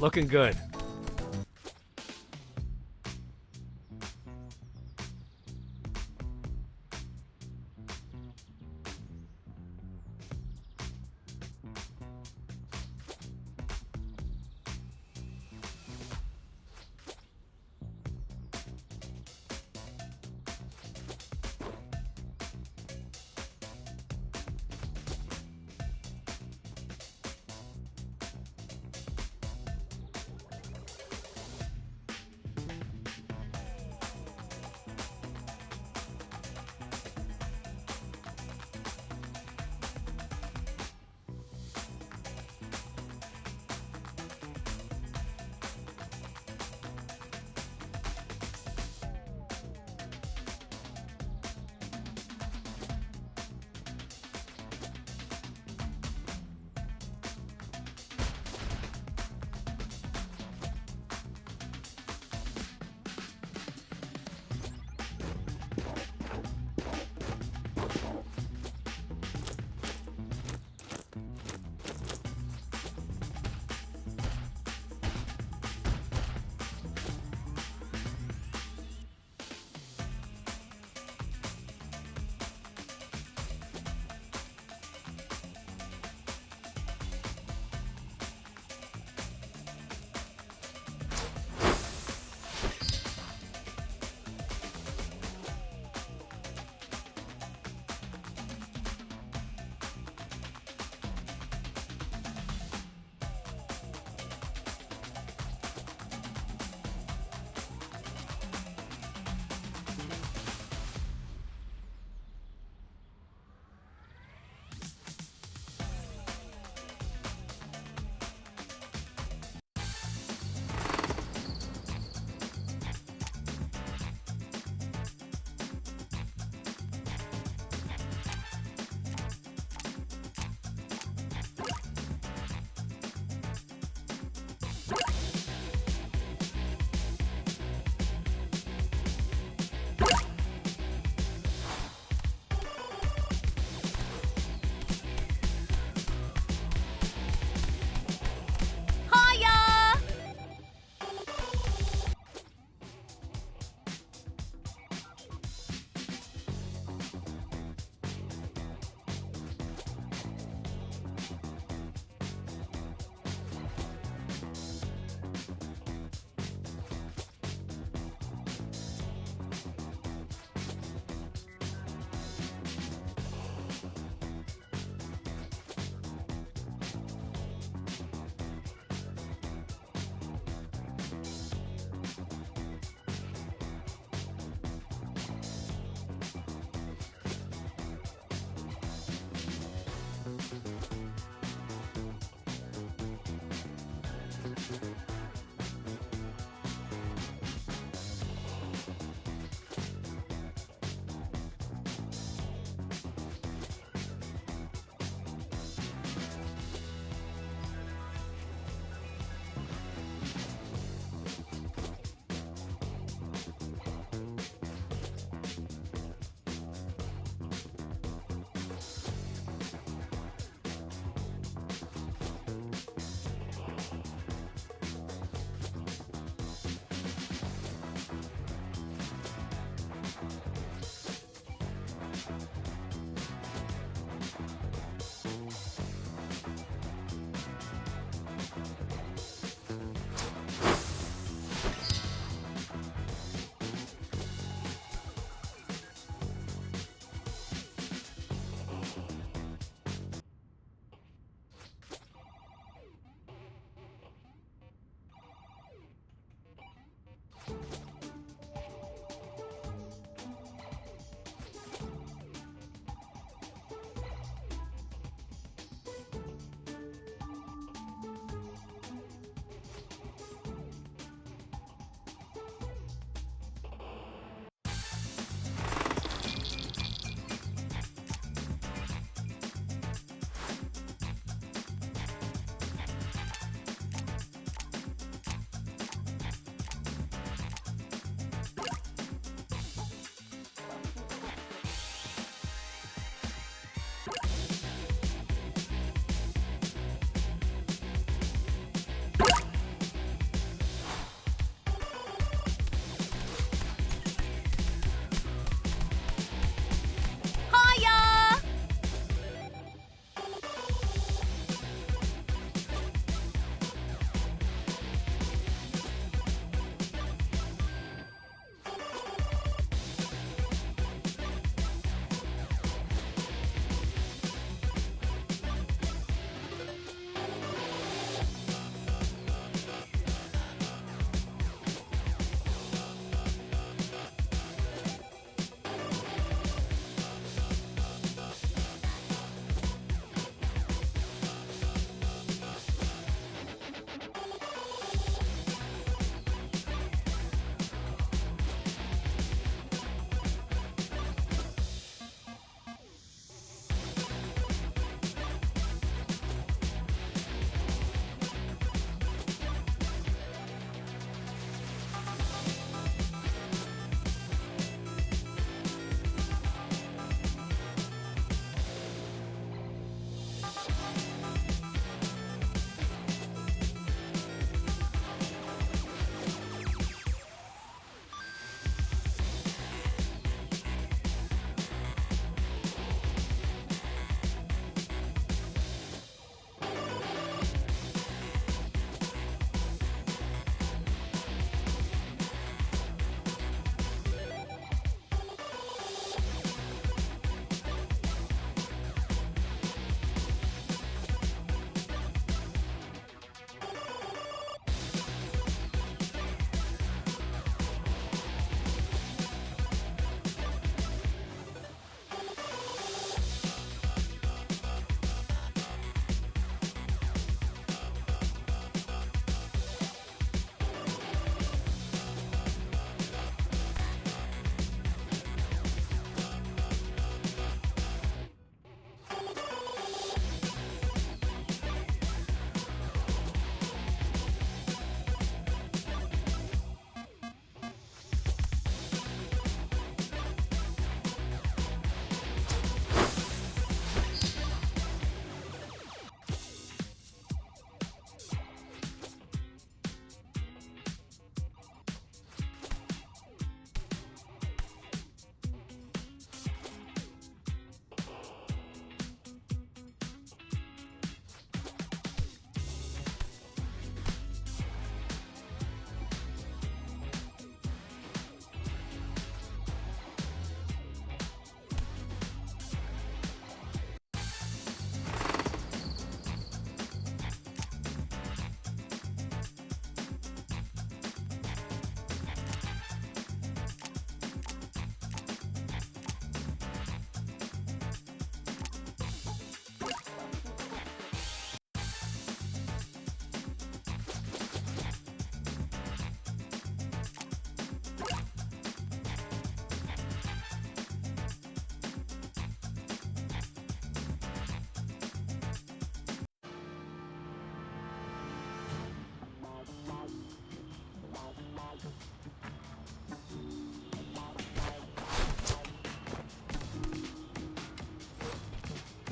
Looking good.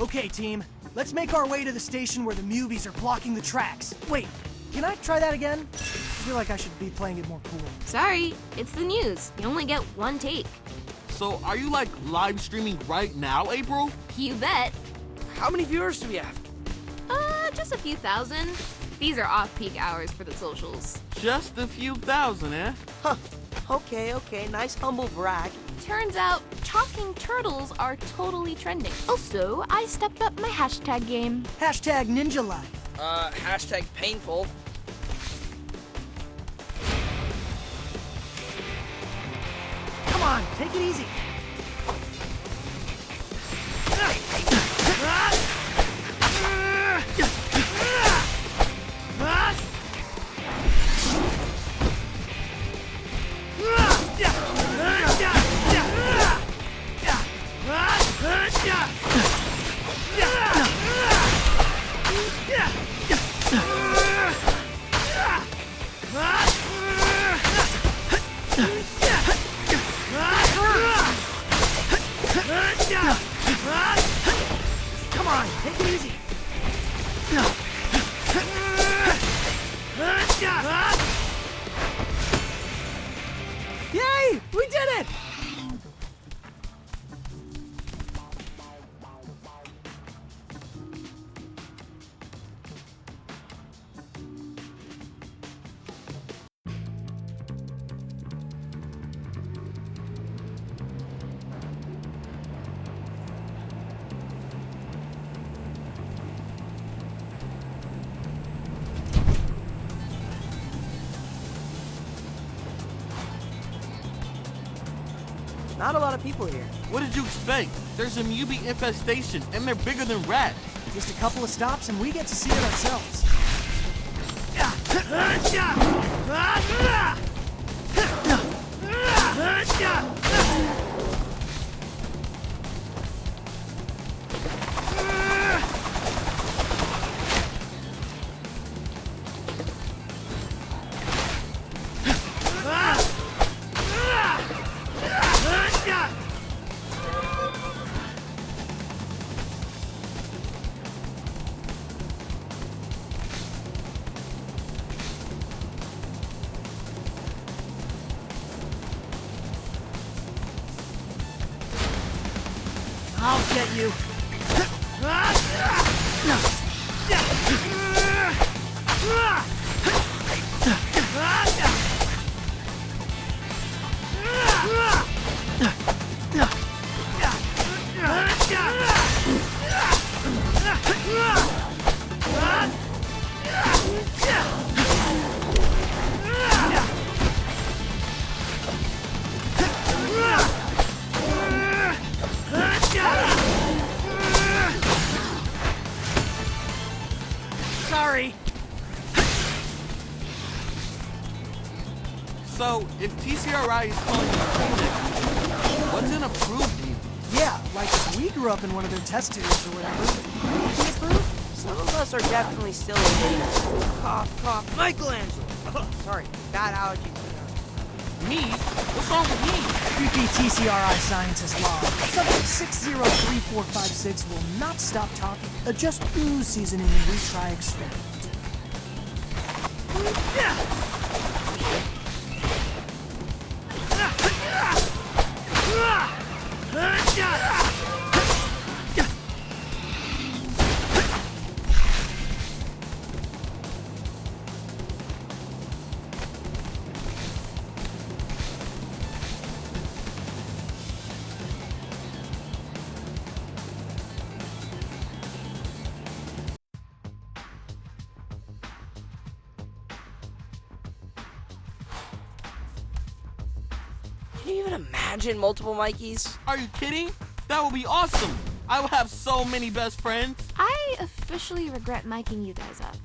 Okay, team. Let's make our way to the station where the Mewbies are blocking the tracks. Wait, can I try that again? I feel like I should be playing it more cool. Sorry, it's the news. You only get one take. So, are you like live streaming right now, April? You bet. How many viewers do we have? Just a few thousand. These are off-peak hours for the socials. Just a few thousand, eh? Huh. Okay. Nice humble brag. Turns out, talking turtles are totally trending. Also, I stepped up my hashtag game. Hashtag Ninja Life. Hashtag painful. Come on, take it easy. Come on, take it easy. Yay! We did it! Not a lot of people here. What did you expect? There's a Mewbie infestation, and they're bigger than rats. Just a couple of stops and we get to see it ourselves. I'll get you. Sorry. So, if TCRI is calling you teenage, what's an approved name? Yeah, like if we grew up in one of their test tubes or whatever, would we be approved? Some of us are definitely still in data. Cough, Michelangelo. Sorry, bad allergy. Me? What's wrong with me? Creepy TCRI scientist law. Subject 603456 will not stop talking. Adjust ooze seasoning and retry experiment. Can you even imagine multiple Mikeys? Are you kidding? That would be awesome. I will have so many best friends. I officially regret miking you guys up.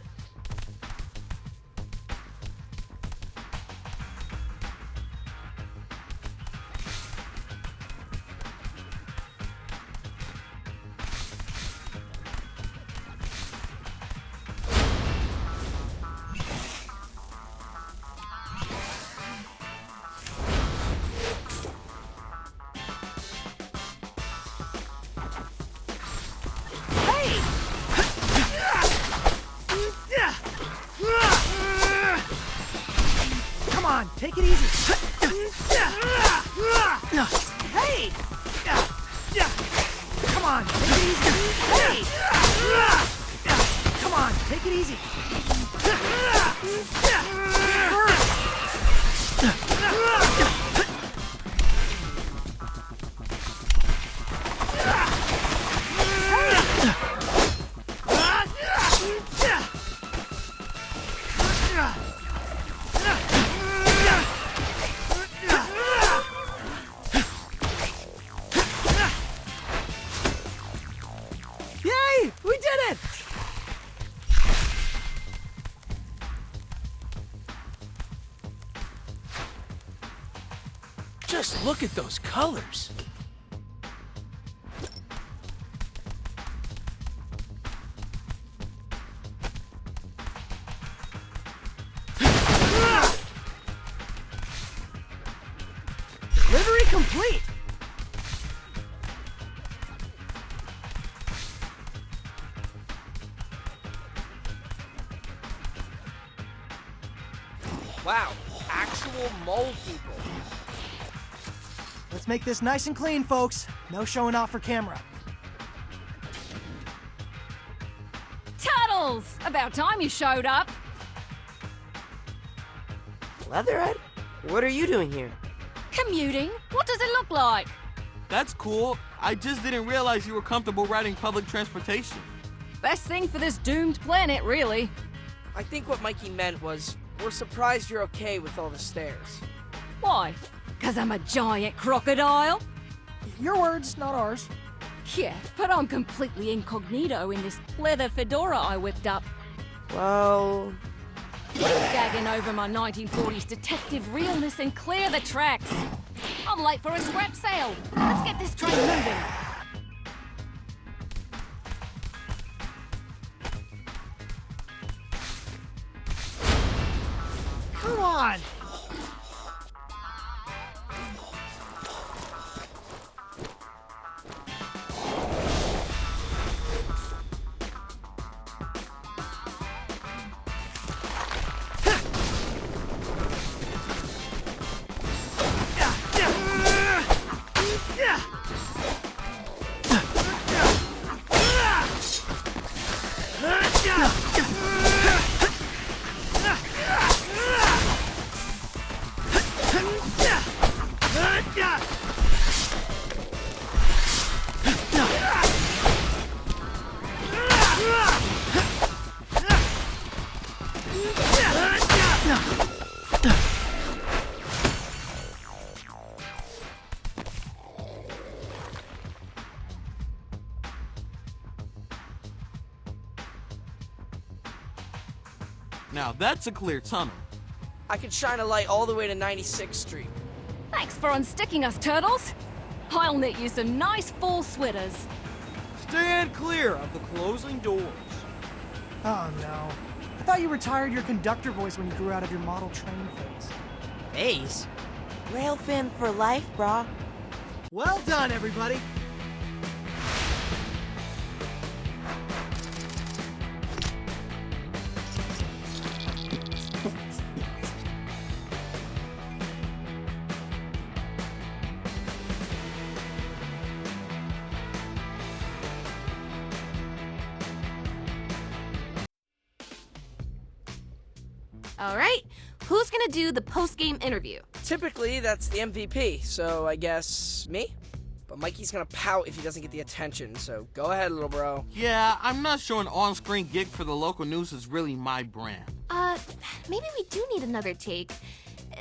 Take it easy. Hey! Come on, take it easy. Hey! Come on, take it easy. Yay! We did it! Just look at those colors. Delivery complete! Wow, actual mole people. Let's make this nice and clean, folks. No showing off for camera. Turtles! About time you showed up. Leatherhead? What are you doing here? Commuting? What does it look like? That's cool. I just didn't realize you were comfortable riding public transportation. Best thing for this doomed planet, really. I think what Mikey meant was, we're surprised you're okay with all the stairs. Why? 'Cause I'm a giant crocodile? Your words, not ours. Yeah, but I'm completely incognito in this leather fedora I whipped up. Well... Gagging over my 1940s detective realness and clear the tracks. I'm late for a scrap sale. Let's get this train moving. Come on! Now that's a clear tunnel. I could shine a light all the way to 96th Street. Thanks for unsticking us, Turtles. I'll knit you some nice full sweaters. Stand clear of the closing doors. Oh no. I thought you retired your conductor voice when you grew out of your model train phase. Phase? Railfin for life, brah. Well done, everybody! All right, who's gonna do the post-game interview? Typically, that's the MVP, so I guess me? But Mikey's gonna pout if he doesn't get the attention, so go ahead, little bro. Yeah, I'm not sure an on-screen gig for the local news is really my brand. Maybe we do need another take.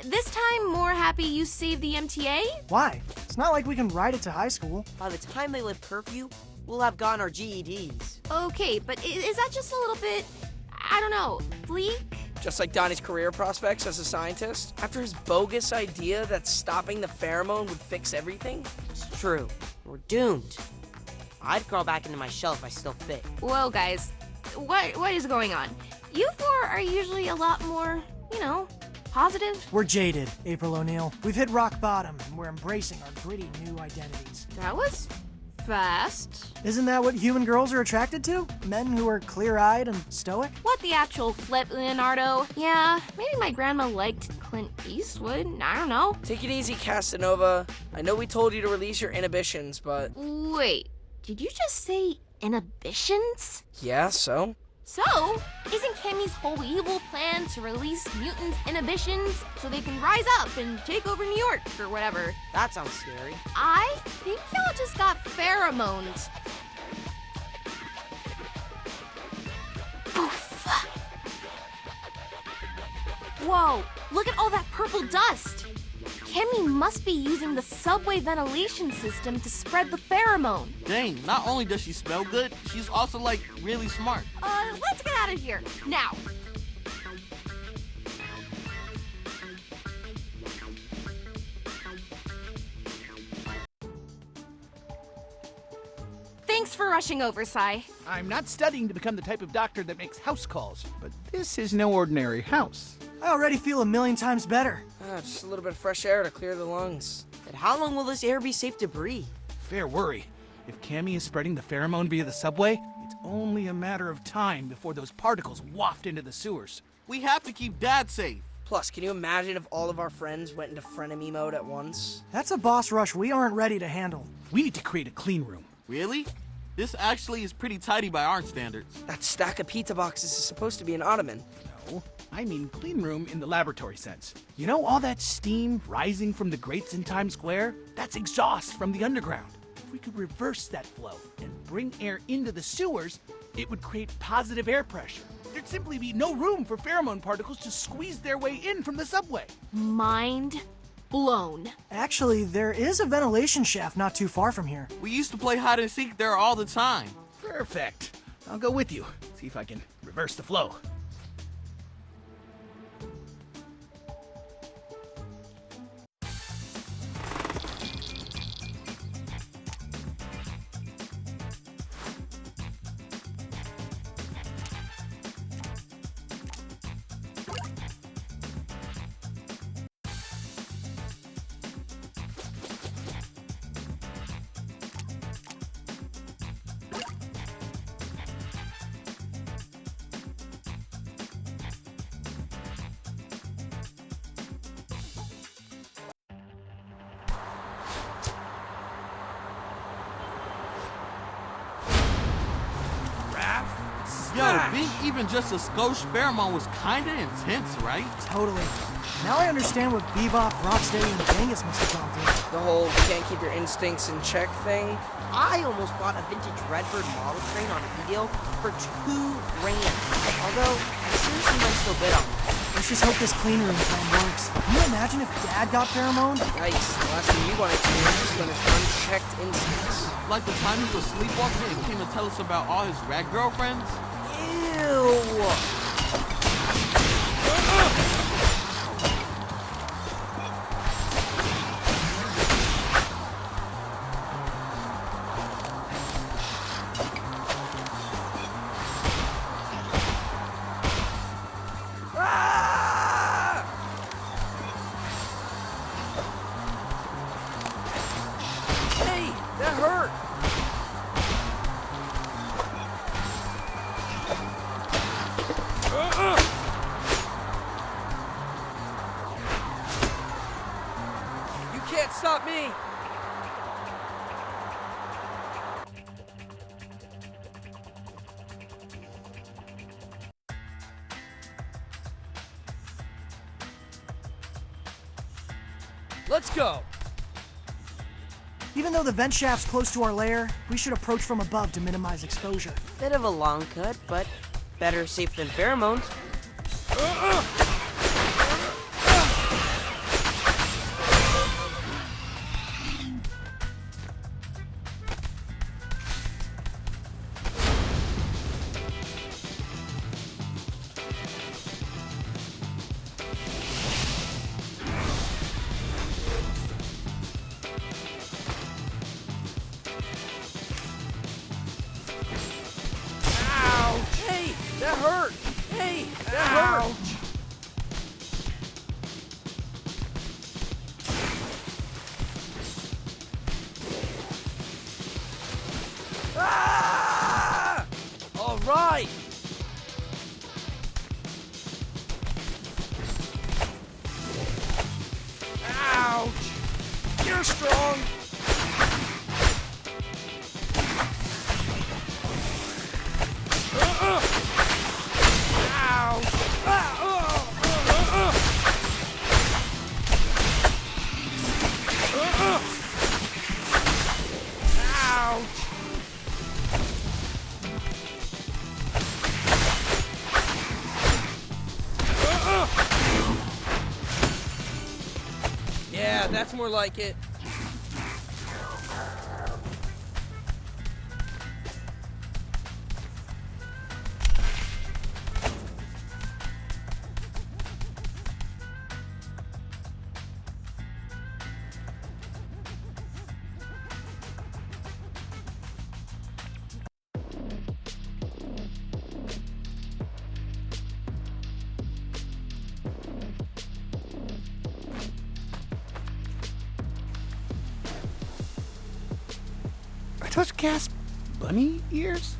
This time, more happy you saved the MTA? Why? It's not like we can ride it to high school. By the time they lift curfew, we'll have gotten our GEDs. Okay, but is that just a little bit, I don't know, bleak? Just like Donnie's career prospects as a scientist, after his bogus idea that stopping the pheromone would fix everything? It's true. We're doomed. I'd crawl back into my shell if I still fit. Whoa, guys, what is going on? You four are usually a lot more, you know, positive. We're jaded, April O'Neil. We've hit rock bottom, and we're embracing our gritty new identities. That was fast. Isn't that what human girls are attracted to? Men who are clear-eyed and stoic? What the actual flip, Leonardo? Yeah, maybe my grandma liked Clint Eastwood. I don't know. Take it easy, Casanova. I know we told you to release your inhibitions, but... Wait, did you just say inhibitions? Yeah, so? So, isn't Cammy's whole evil plan to release mutants' inhibitions so they can rise up and take over New York or whatever? That sounds scary. I think y'all just got pheromones. Oof. Whoa, look at all that purple dust. Cammy must be using the subway ventilation system to spread the pheromone. Dang, not only does she smell good, she's also, like, really smart. Let's get out of here, now. Thanks for rushing over, Sai. I'm not studying to become the type of doctor that makes house calls, but this is no ordinary house. I already feel 1,000,000 times better. Just a little bit of fresh air to clear the lungs. But how long will this air be safe to breathe? Fair worry. If Cammy is spreading the pheromone via the subway, it's only a matter of time before those particles waft into the sewers. We have to keep Dad safe. Plus, can you imagine if all of our friends went into frenemy mode at once? That's a boss rush we aren't ready to handle. We need to create a clean room. Really? This actually is pretty tidy by our standards. That stack of pizza boxes is supposed to be an ottoman. No, I mean clean room in the laboratory sense. You know all that steam rising from the grates in Times Square? That's exhaust from the underground. If we could reverse that flow and bring air into the sewers, it would create positive air pressure. There'd simply be no room for pheromone particles to squeeze their way in from the subway. Mind blown. Actually, there is a ventilation shaft not too far from here. We used to play hide and seek there all the time. Perfect. I'll go with you. See if I can reverse the flow. Yo, being even just a skosh pheromone was kinda intense, right? Totally. Now I understand what Bebop, Rocksteady, and Genghis must have gone through. The whole you can't keep your instincts in check thing. I almost bought a vintage Redbird model train on e-deal for $2,000. Although, I seriously might still bid on it. Let's just hope this clean room plan works. Can you imagine if Dad got pheromone? Nice. The last thing you want to experience is when it's unchecked instincts. Like the time he was sleepwalking and came to tell us about all his rad girlfriends? Ew! Hey, that hurt. You can't stop me. Let's go. Even though the vent shaft's close to our lair, we should approach from above to minimize exposure. Bit of a long cut, but better safe than pheromones. Ow! Hey, that hurt. Hey, that hurt. strong. Yeah, that's more like it. Are those gas bunny ears?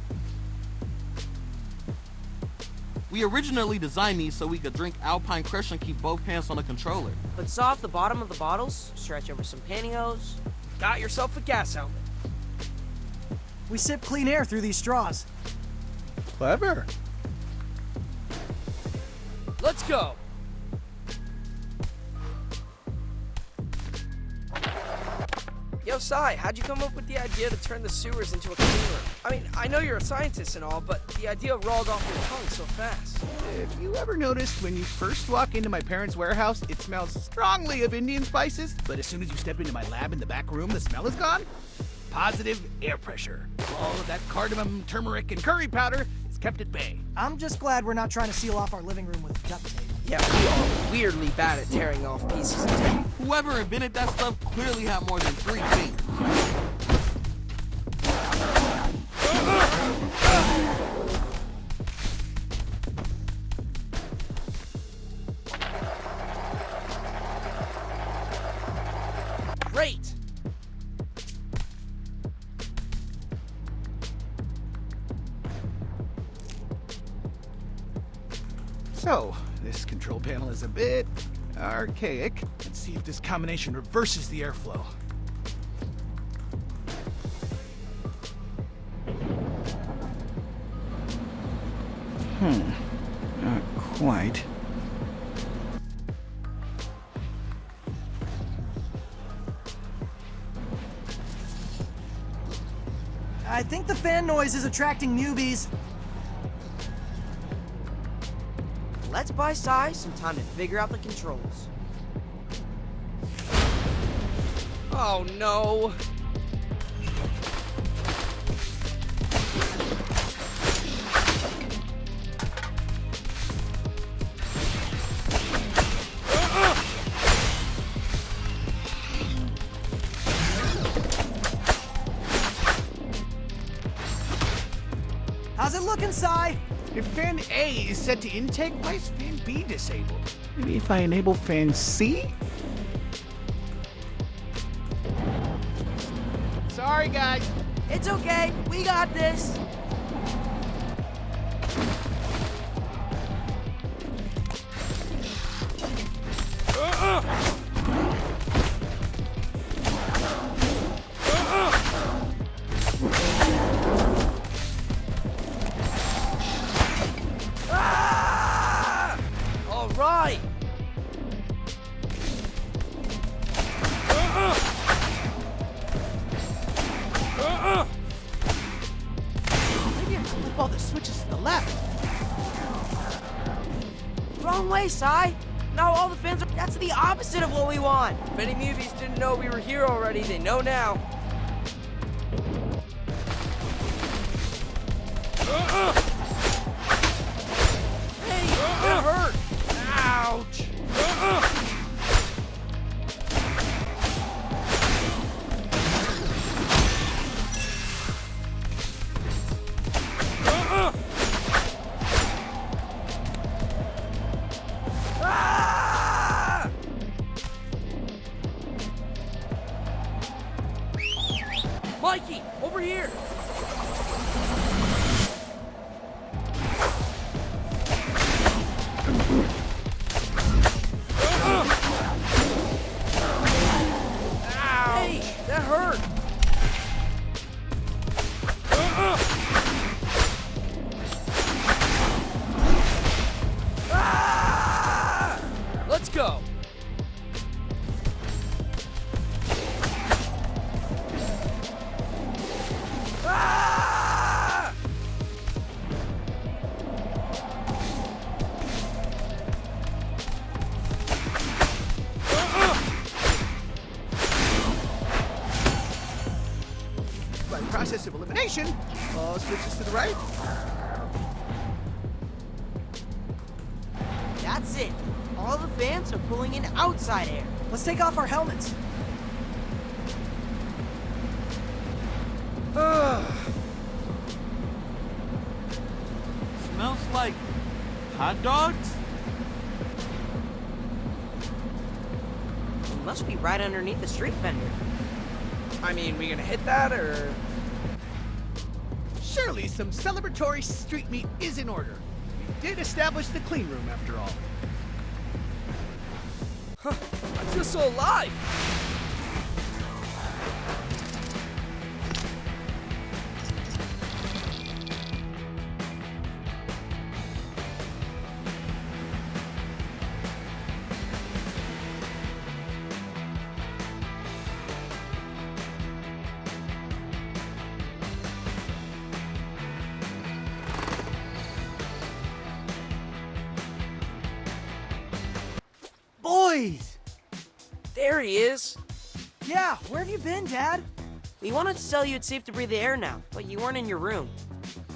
We originally designed these so we could drink Alpine Crush and keep both hands on the controller. Let's saw off the bottom of the bottles, stretch over some pantyhose. Got yourself a gas helmet. We sip clean air through these straws. Clever. Let's go. Yo, Sai, how'd you come up with the idea to turn the sewers into a clean room? I mean, I know you're a scientist and all, but the idea rolled off your tongue so fast. Have you ever noticed when you first walk into my parents' warehouse, it smells strongly of Indian spices, but as soon as you step into my lab in the back room, the smell is gone? Positive air pressure. All of that cardamom, turmeric, and curry powder is kept at bay. I'm just glad we're not trying to seal off our living room with duct tape. Yeah, we are weirdly bad at tearing off pieces of tape. Whoever invented that stuff clearly had more than 3 feet. Great! So, this control panel is a bit archaic. Let's see if this combination reverses the airflow. Not quite. I think the fan noise is attracting Mewbies. Let's buy Sai some time to figure out the controls. Oh no! How's it looking, Sai? If fan A is set to intake, why is fan B disabled? Maybe if I enable fan C? Sorry, guys. It's okay, we got this. All right! Maybe I can flip all the switches to the left. Wrong way, Sai. Now all the fans are. That's the opposite of what we want. If any Mewbies didn't know we were here already, they know now. Hey, that hurt! Ouch! Ah! Mikey, over here! Ow! hurt! Ah! Let's go! Ah! By process of elimination, all switches to the right. That's it. All the fans are pulling in outside air. Let's take off our helmets. Smells like hot dogs? We must be right underneath the street vendor. I mean, we gonna hit that, or...? Surely some celebratory street meat is in order. We did establish the clean room after all. I feel so alive! Boys! There he is! Yeah, where have you been, Dad? We wanted to tell you it's safe to breathe the air now, but you weren't in your room.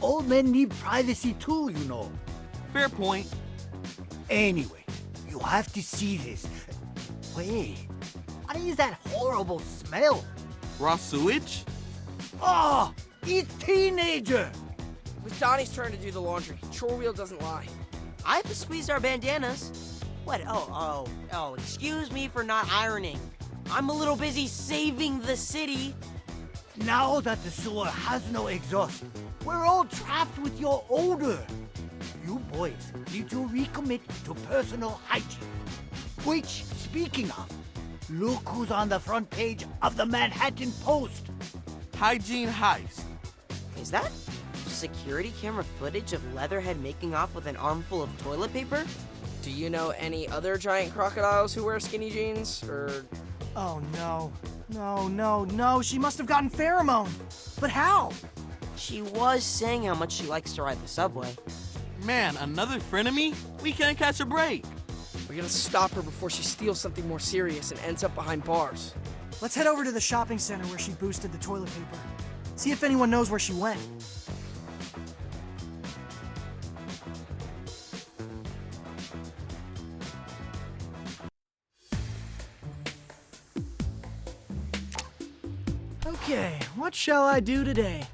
Old men need privacy too, you know. Fair point. Anyway, you have to see this. Wait, what is that horrible smell? Raw sewage? Oh, it's teenager! It was Donnie's turn to do the laundry. Chore wheel doesn't lie. I have to squeeze our bandanas. What? Oh, excuse me for not ironing. I'm a little busy saving the city. Now that the sewer has no exhaust, we're all trapped with your odor. You boys need to recommit to personal hygiene. Which, speaking of, look who's on the front page of the Manhattan Post. Hygiene heist. Is that security camera footage of Leatherhead making off with an armful of toilet paper? Do you know any other giant crocodiles who wear skinny jeans? Or... Oh no. No, she must have gotten pheromone. But how? She was saying how much she likes to ride the subway. Man, another frenemy? We can't catch a break. We gotta stop her before she steals something more serious and ends up behind bars. Let's head over to the shopping center where she boosted the toilet paper. See if anyone knows where she went. Okay, what shall I do today?